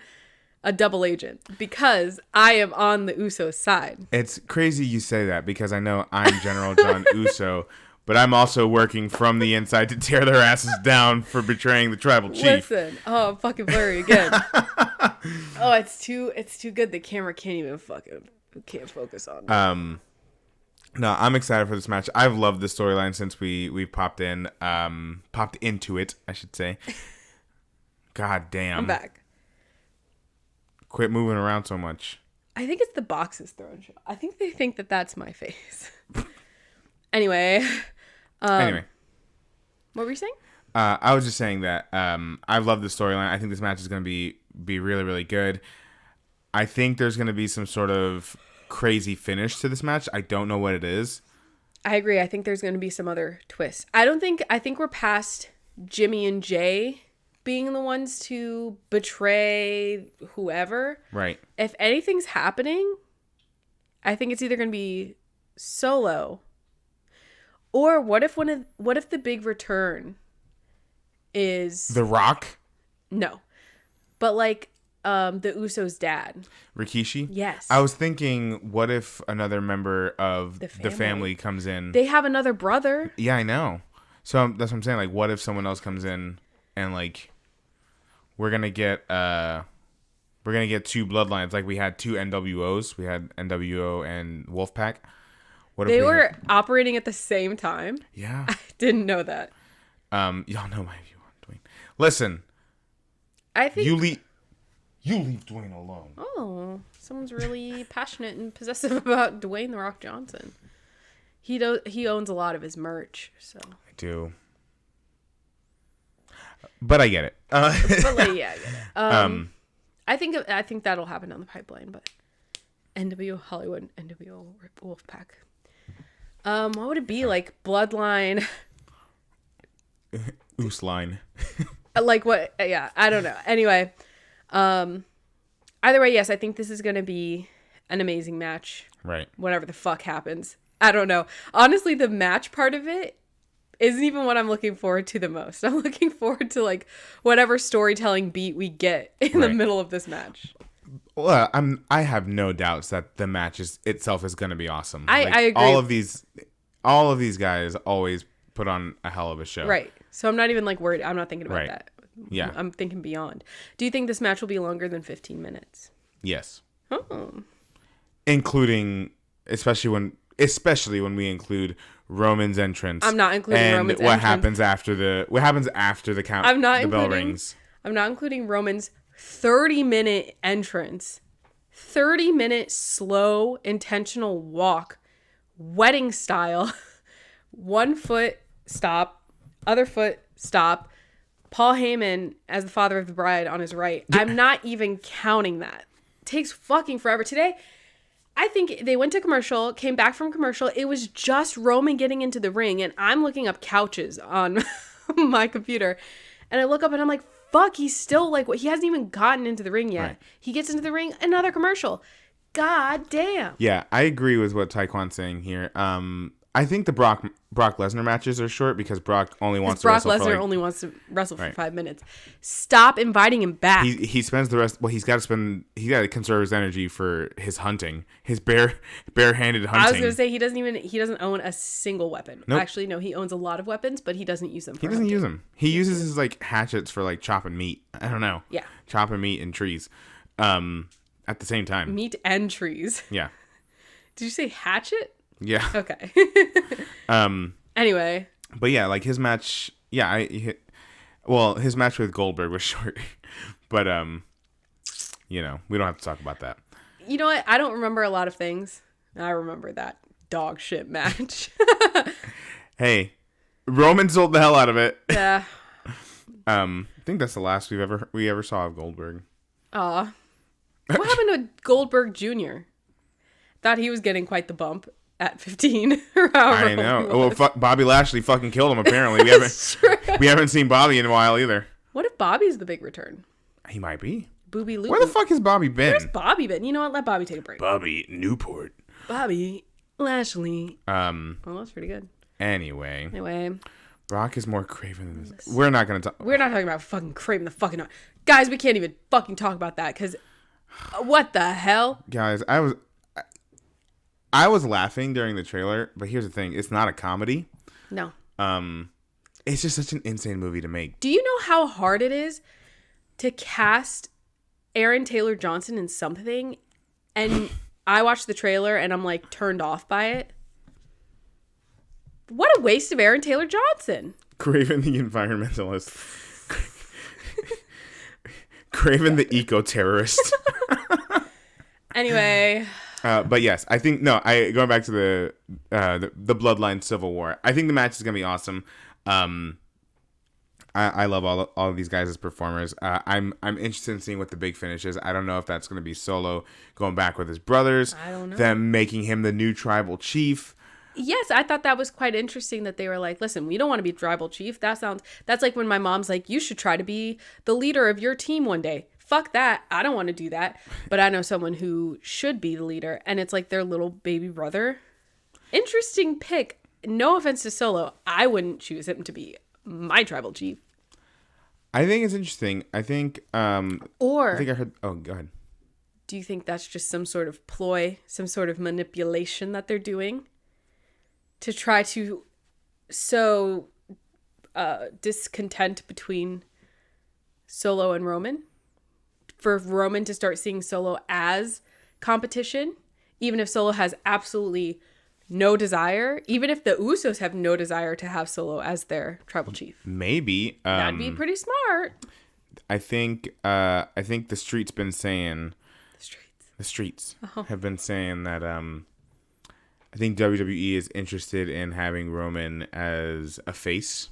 a double agent because I am on the Uso side. It's crazy you say that because I know I'm General John Uso, but I'm also working from the inside to tear their asses down for betraying the tribal chief. Listen, I'm fucking blurry again. Oh, it's too good. The camera can't focus on it. No, I'm excited for this match. I've loved the storyline since we popped into it, I should say. God damn. I'm back. Quit moving around so much. I think it's the boxes thrown shot. I think they think that that's my face. Anyway. What were you saying? I was just saying that I love the storyline. I think this match is going to be really, really good. I think there's going to be some sort of crazy finish to this match. I don't know what it is. I agree. I think there's going to be some other twists. I think we're past Jimmy and Jay being the ones to betray whoever. Right. If anything's happening, I think it's either going to be Solo, or what if the big return is The Rock? No. But like the Usos' dad. Rikishi? Yes. I was thinking, what if another member of the family comes in? They have another brother. Yeah, I know. So that's what I'm saying. Like, what if someone else comes in and like we're gonna get two bloodlines? Like we had two NWOs. We had NWO and Wolfpack. What if they were operating at the same time? Yeah. I didn't know that. Y'all know my view on Dwayne. Listen. I think you leave Dwayne alone. Oh, someone's really passionate and possessive about Dwayne "The Rock" Johnson. He owns a lot of his merch, so I do. But I get it. But like, yeah, I get it. I think that'll happen down the pipeline, but NWO Hollywood, NWO Wolfpack. What would it be like? Bloodline. Oos line. Like what? Yeah, I don't know. Anyway, either way, yes, I think this is going to be an amazing match. Right. Whatever the fuck happens. I don't know. Honestly, the match part of it isn't even what I'm looking forward to the most. I'm looking forward to like whatever storytelling beat we get in the middle of this match. Well, I have no doubts that the match itself is going to be awesome. I agree. All of these guys always put on a hell of a show. Right. So I'm not even like worried. I'm not thinking about that. Yeah. I'm thinking beyond. Do you think this match will be longer than 15 minutes? Yes. Oh. Including, especially when we include Roman's entrance. I'm not including Roman's entrance. What happens after the count? The bell rings. I'm not including Roman's 30-minute entrance. 30-minute slow intentional walk, wedding style. One foot stop, other foot stop. Paul Heyman as the father of the bride on his right. I'm not even counting that. It takes fucking forever. Today, I think they went to commercial, came back from commercial. It was just Roman getting into the ring, and I'm looking up couches on my computer. And I look up and I'm like, fuck, he's still like, he hasn't even gotten into the ring yet. Right. He gets into the ring, another commercial. God damn. Yeah, I agree with what Taekwon's saying here. I think the Brock Lesnar matches are short because Brock only wants to wrestle Brock Lesnar only wants to wrestle for 5 minutes. Stop inviting him back. He spends the rest. Well, he's got to conserve his energy for his hunting, his barehanded hunting. I was gonna say he doesn't own a single weapon. Nope. Actually, no, he owns a lot of weapons, but he doesn't use them. He doesn't use them. He uses his like hatchets for like chopping meat. I don't know. Yeah, chopping meat and trees. At the same time. Meat and trees. Yeah. Did you say hatchet? Yeah. Okay. Anyway. But yeah, like his match. Yeah, his match with Goldberg was short, but we don't have to talk about that. You know what? I don't remember a lot of things. I remember that dog shit match. Hey, Roman sold the hell out of it. Yeah. I think that's the last we ever saw of Goldberg. Aw. What happened to Goldberg Jr.? Thought he was getting quite the bump at 15 or however. I know. Well, Bobby Lashley fucking killed him. Apparently, we haven't seen Bobby in a while either. What if Bobby's the big return? He might be. Booby Lou. Where the fuck has Bobby been? Where's Bobby been? You know what? Let Bobby take a break. Bobby Newport. Bobby Lashley. Well, that's pretty good. Anyway, Brock is more craven than this. We're not gonna talk. We're not talking about fucking craven the fucking guys. We can't even fucking talk about that because what the hell, guys? I was laughing during the trailer, but here's the thing: it's not a comedy. No. It's just such an insane movie to make. Do you know how hard it is to cast Aaron Taylor Johnson in something? And I watched the trailer and I'm like turned off by it. What a waste of Aaron Taylor Johnson. Craven the environmentalist. Craven the eco-terrorist. Anyway. But yes, I think going back to the Bloodline Civil War. I think the match is gonna be awesome. I love all of these guys as performers. I'm interested in seeing what the big finish is. I don't know if that's gonna be Solo going back with his brothers. I don't know. Them making him the new tribal chief. Yes, I thought that was quite interesting that they were like, listen, we don't want to be tribal chief. That's like when my mom's like, you should try to be the leader of your team one day. Fuck that. I don't want to do that. But I know someone who should be the leader, and it's like their little baby brother. Interesting pick. No offense to Solo. I wouldn't choose him to be my tribal chief. I think it's interesting. I think I heard. Oh, go ahead. Do you think that's just some sort of ploy, some sort of manipulation that they're doing to try to sow discontent between Solo and Roman? For Roman to start seeing Solo as competition, even if Solo has absolutely no desire, even if the Usos have no desire to have Solo as their tribal chief. Maybe. That'd be pretty smart. I think the street's been saying... The streets Uh-huh. have been saying that I think WWE is interested in having Roman as a face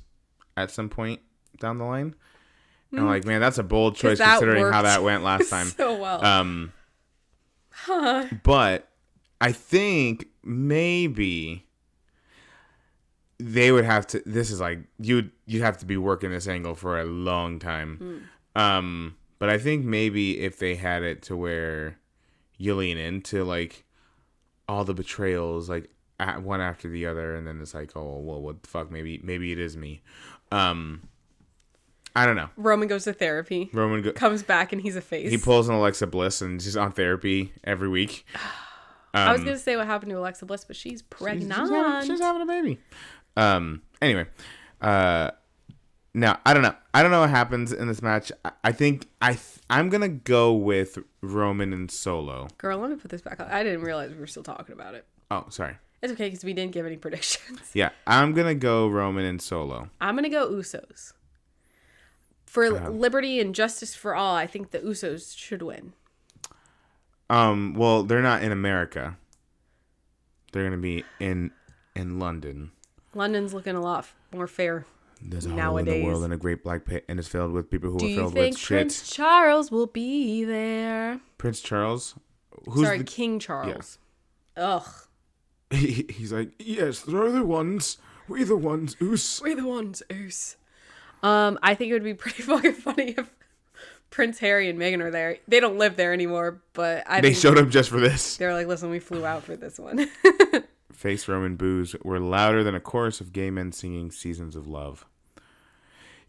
at some point down the line. And I'm like, man, that's a bold choice considering how that went last time. So well. But I think maybe they would have to. This is like you'd have to be working this angle for a long time. But I think maybe if they had it to where you lean into like all the betrayals, like one after the other, and then it's like, oh well, what the fuck? Maybe it is me. I don't know. Roman goes to therapy. Comes back and he's a face. He pulls an Alexa Bliss and she's on therapy every week. I was gonna say what happened to Alexa Bliss, but she's pregnant. She's having a baby. Anyway, now I don't know. I don't know what happens in this match. I think I'm gonna go with Roman and Solo. Girl, let me put this back on. I didn't realize we were still talking about it. Oh, sorry. It's okay because we didn't give any predictions. Yeah, I'm gonna go Roman and Solo. I'm gonna go Usos. For liberty and justice for all, I think the Usos should win. Well, they're not in America. They're gonna be in London. London's looking a lot more fair. There's a hole in the world and a great black pit, and it's filled with people who are filled with shit. Do you think Prince Charles will be there? Prince Charles? King Charles. Yeah. Ugh. He's like, yes, they're the ones. We the ones, Oos. We the ones, Oos. I think it would be pretty fucking funny if Prince Harry and Meghan are there. They don't live there anymore, but They showed up just for this. They're like, listen, we flew out for this one. Face Roman boos were louder than a chorus of gay men singing "Seasons of Love."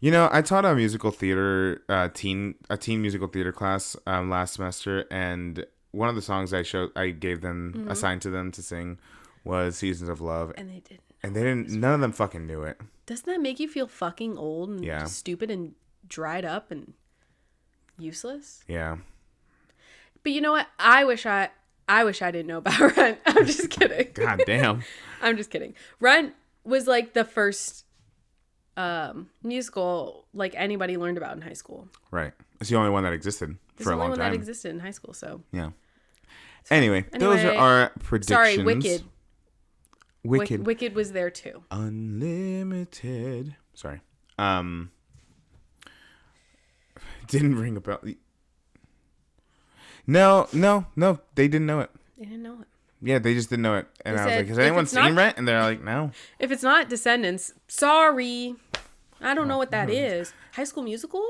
You know, I taught a musical theater teen musical theater class last semester, and one of the songs I gave them assigned to them to sing was "Seasons of Love," And they didn't. and they didn't. None of them fucking knew it. Doesn't that make you feel fucking old and Yeah. stupid and dried up and useless? Yeah. But you know what? I wish I didn't know about Rent. I'm just kidding. God damn. I'm just kidding. Rent was like the first musical like anybody learned about in high school. Right. It's the only one that existed for a long time. It's the only one that existed in high school, so. Yeah. Anyway, those are our predictions. Sorry, Wicked. Wicked. Wicked was there too. Unlimited. Sorry. Didn't ring a bell. No. They didn't know it. They didn't know it. Yeah, they just didn't know it. And They I was said, like, has anyone "If it's seen not- Rent? And they're like, no. If it's not Descendants, sorry. I don't know what that is. High School Musical?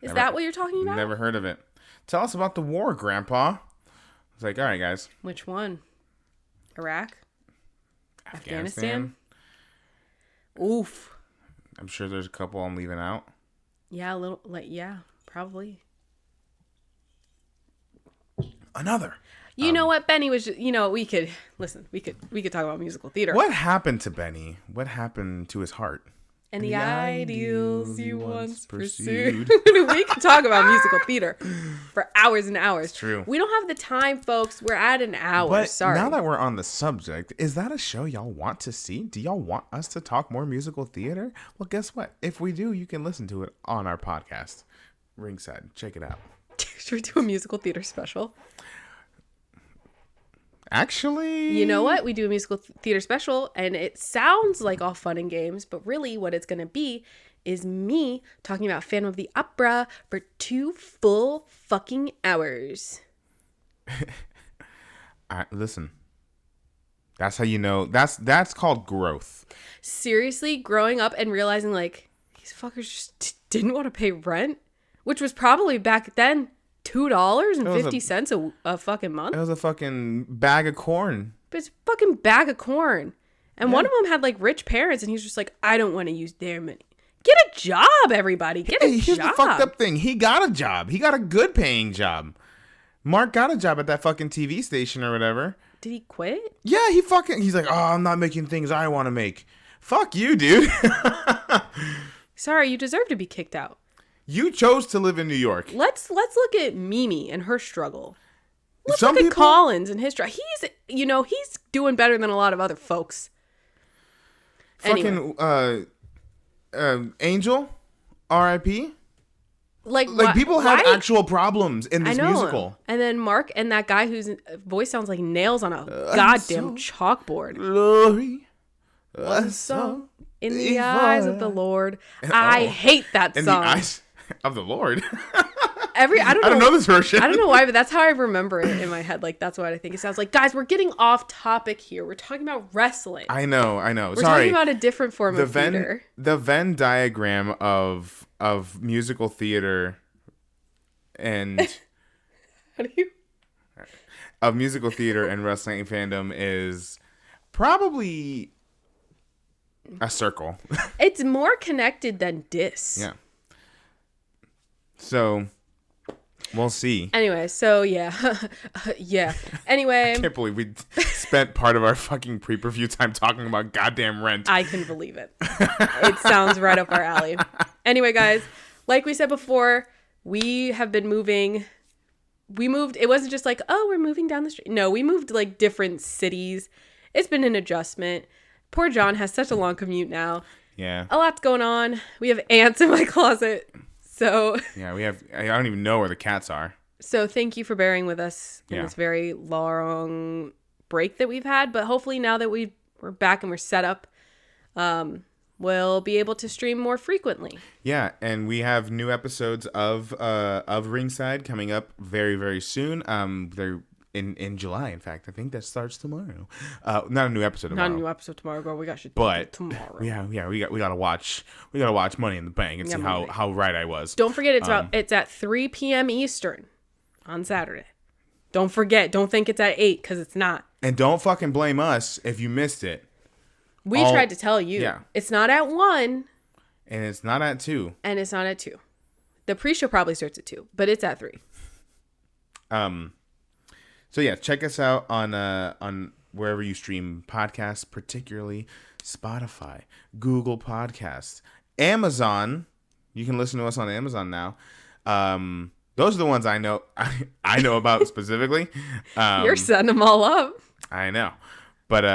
Is that what you're talking about? Never heard of it. Tell us about the war, Grandpa. It's like, all right, guys. Which one? Iraq? Afghanistan? Oof. I'm sure there's a couple I'm leaving out. Yeah, probably. Another. You know what, Benny was just, we could talk about musical theater. What happened to Benny? What happened to his heart? And the ideals you once pursued. We can talk about musical theater for hours and hours. It's true. We don't have the time, folks. We're at an hour. But Sorry. now that we're on the subject, is that a show y'all want to see? Do y'all want us to talk more musical theater? Well, guess what? If we do, you can listen to it on our podcast. Ringside. Check it out. Should we do a musical theater special? Actually, You know what? We do a musical theater special, and it sounds like all fun and games, but really what it's going to be is me talking about Phantom of the Opera for 2 full fucking hours. Listen. That's how you know. That's called growth. Seriously, growing up and realizing, like, these fuckers just didn't want to pay rent, which was probably back then $2.50 a fucking month. It was a fucking bag of corn. But it's a fucking bag of corn. And one of them had, like, rich parents, and he was just like, I don't want to use their money. Get a job, everybody. Get a job. Here's the fucked up thing. He got a job. He got a good paying job. Mark got a job at that fucking TV station or whatever. Did he quit? Yeah, he's like, oh, I'm not making things I want to make. Fuck you, dude. Sorry, you deserve to be kicked out. You chose to live in New York. Let's look at Mimi and her struggle. Let's Some look at people- Collins and his struggle. He's doing better than a lot of other folks. Anyway. Fucking Angel, R.I.P. Like People have actual problems in this musical. And then Mark and that guy whose voice sounds like nails on a goddamn chalkboard. Glory. So in the eyes of the Lord. I hate that In song. the eyes of the Lord. I don't I don't know this version. I don't know why, but that's how I remember it in my head. Like, that's what I think it sounds like. Guys, we're getting off topic here. We're talking about wrestling. I know. We're Sorry. talking about a different form of theater. The Venn diagram of musical theater and How do you? of musical theater and wrestling fandom is probably a circle. It's more connected than dis. Yeah. So we'll see. Anyway, so yeah. Yeah. Anyway. I can't believe we spent part of our fucking pre-review time talking about goddamn Rent. I can believe it. It sounds right up our alley. Anyway, guys, like we said before, we have been moving. We moved. It wasn't just like, oh, we're moving down the street. No, we moved like different cities. It's been an adjustment. Poor John has such a long commute now. Yeah. A lot's going on. We have ants in my closet. So Yeah, I don't even know where the cats are. So thank you for bearing with us in Yeah. this very long break that we've had. But hopefully now that we're back and we're set up, we'll be able to stream more frequently. Yeah, and we have new episodes of Ringside coming up very, very soon. They're in July. In fact, I think that starts tomorrow. Not a new episode tomorrow. Not a new episode tomorrow, girl. We got shit But tomorrow. yeah, we gotta watch Money in the Bank and see how right I was. Don't forget it's at 3 p.m. Eastern on Saturday. Don't forget. Don't think it's at 8 because it's not. And don't fucking blame us if you missed it. We tried to tell you. Yeah. It's not at 1. And it's not at 2. And it's not at 2. The pre-show probably starts at 2, but it's at 3. So yeah, check us out on wherever you stream podcasts, particularly Spotify, Google Podcasts, Amazon. You can listen to us on Amazon now. Those are the ones I know about specifically. You're setting them all up. I know. But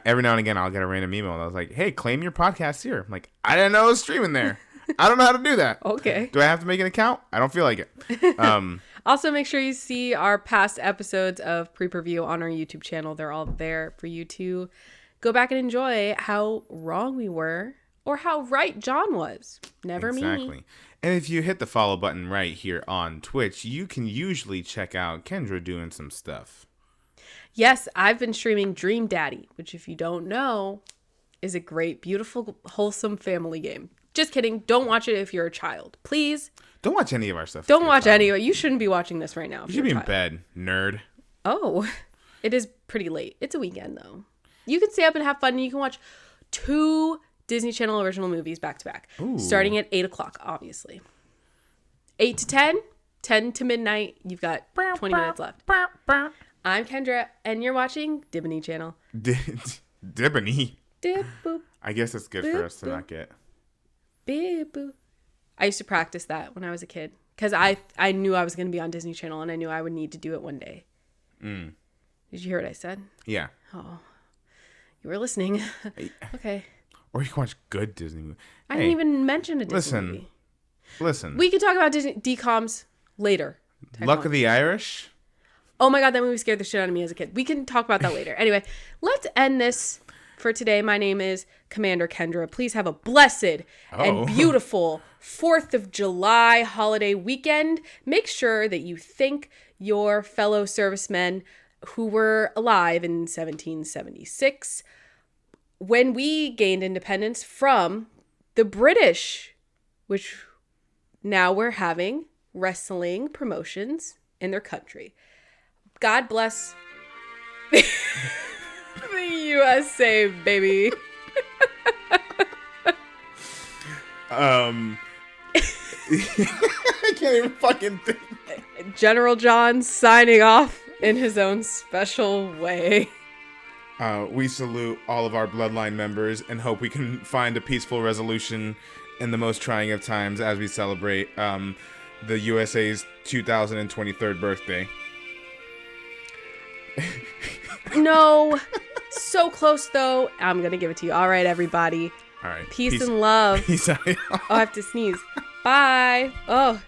every now and again, I'll get a random email. And I was like, hey, claim your podcast here. I'm like, I didn't know it was streaming there. I don't know how to do that. Okay. Do I have to make an account? I don't feel like it. Also, make sure you see our past episodes of Pre-Preview on our YouTube channel. They're all there for you to go back and enjoy how wrong we were or how right John was. Never me. Exactly. And if you hit the follow button right here on Twitch, you can usually check out Kendra doing some stuff. Yes, I've been streaming Dream Daddy, which if you don't know, is a great, beautiful, wholesome family game. Just kidding. Don't watch it if you're a child. Please. Don't watch any of our stuff. Don't watch any of it. You shouldn't be watching this right now. You should be in bed, nerd. Oh, it is pretty late. It's a weekend, though. You can stay up and have fun, and you can watch 2 Disney Channel original movies back to back. Starting at 8 o'clock, obviously. 8 to 10, 10 to midnight. You've got 20 minutes left. I'm Kendra, and you're watching Dibony Channel. Dibony? Dib boop. I guess it's good for us to not get. Bip boop. I used to practice that when I was a kid because I knew I was going to be on Disney Channel and I knew I would need to do it one day. Did you hear what I said? Yeah. Oh, you were listening. Okay. Or you can watch good Disney movies. I didn't even mention a Disney movie. Listen. We can talk about Disney DComs later. Luck of the Irish? Oh my God, that movie scared the shit out of me as a kid. We can talk about that later. Anyway, let's end this for today. My name is Commander Kendra. Please have a blessed and beautiful 4th of July holiday weekend. Make sure that you thank your fellow servicemen who were alive in 1776 when we gained independence from the British, which now we're having wrestling promotions in their country. God bless the USA, baby. I can't even fucking think. General John signing off in his own special way. We salute all of our bloodline members and hope we can find a peaceful resolution in the most trying of times as we celebrate the USA's 2023rd birthday. No. So close, though. I'm going to give it to you. All right, everybody. All right. Peace and love. Peace out. Oh, I have to sneeze. Bye. Oh.